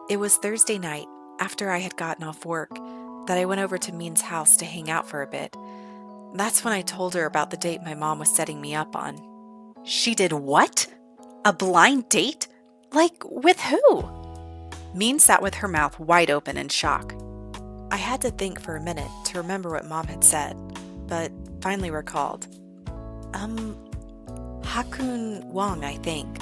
It was Thursday night, after I had gotten off work, that I went over to Min's house to hang out for a bit. That's when I told her about the date my mom was setting me up on. She did what? A blind date? Like, with who? Min sat with her mouth wide open in shock. I had to think for a minute to remember what Mom had said, but finally recalled. Hakun Wong, I think.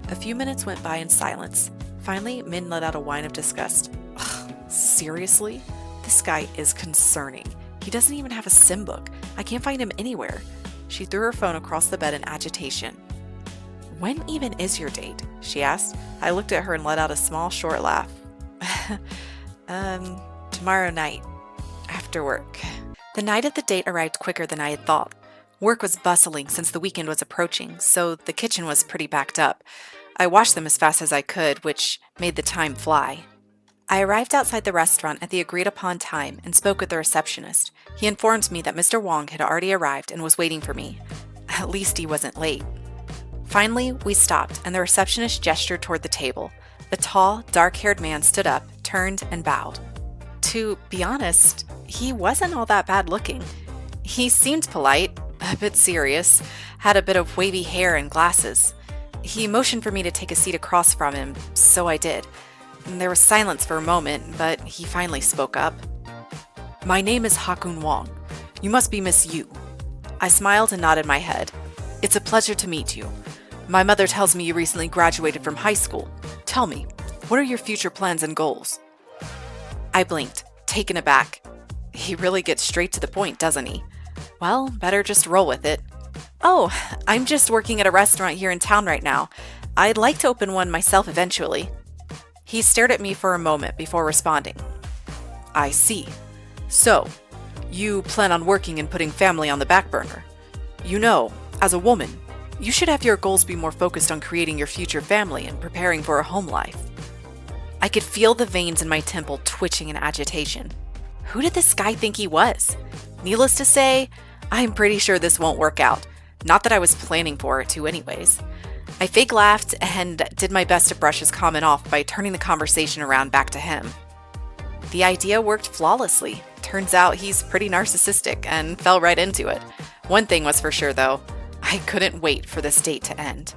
A few minutes went by in silence. Finally, Min let out a whine of disgust. Ugh, seriously? This guy is concerning. He doesn't even have a sim book. I can't find him anywhere. She threw her phone across the bed in agitation. When even is your date? She asked. I looked at her and let out a small, short laugh. Tomorrow night. After work. The night of the date arrived quicker than I had thought. Work was bustling since the weekend was approaching, so the kitchen was pretty backed up. I washed them as fast as I could, which made the time fly. I arrived outside the restaurant at the agreed-upon time and spoke with the receptionist. He informed me that Mr. Wong had already arrived and was waiting for me. At least he wasn't late. Finally, we stopped, and the receptionist gestured toward the table. A tall, dark-haired man stood up, turned, and bowed. To be honest, he wasn't all that bad looking. He seemed polite, a bit serious, had a bit of wavy hair and glasses. He motioned for me to take a seat across from him, so I did. There was silence for a moment, but he finally spoke up. "My name is Hakun Wong. You must be Miss Yu." I smiled and nodded my head. "It's a pleasure to meet you. My mother tells me you recently graduated from high school. Tell me, what are your future plans and goals?" I blinked, taken aback. He really gets straight to the point, doesn't he? Well, better just roll with it. "Oh, I'm just working at a restaurant here in town right now. I'd like to open one myself eventually." He stared at me for a moment before responding. "I see. So, you plan on working and putting family on the back burner. You know, as a woman, you should have your goals be more focused on creating your future family and preparing for a home life." I could feel the veins in my temple twitching in agitation. Who did this guy think he was? Needless to say, I'm pretty sure this won't work out. Not that I was planning for it to anyways. I fake laughed and did my best to brush his comment off by turning the conversation around back to him. The idea worked flawlessly. Turns out he's pretty narcissistic and fell right into it. One thing was for sure though, I couldn't wait for this date to end.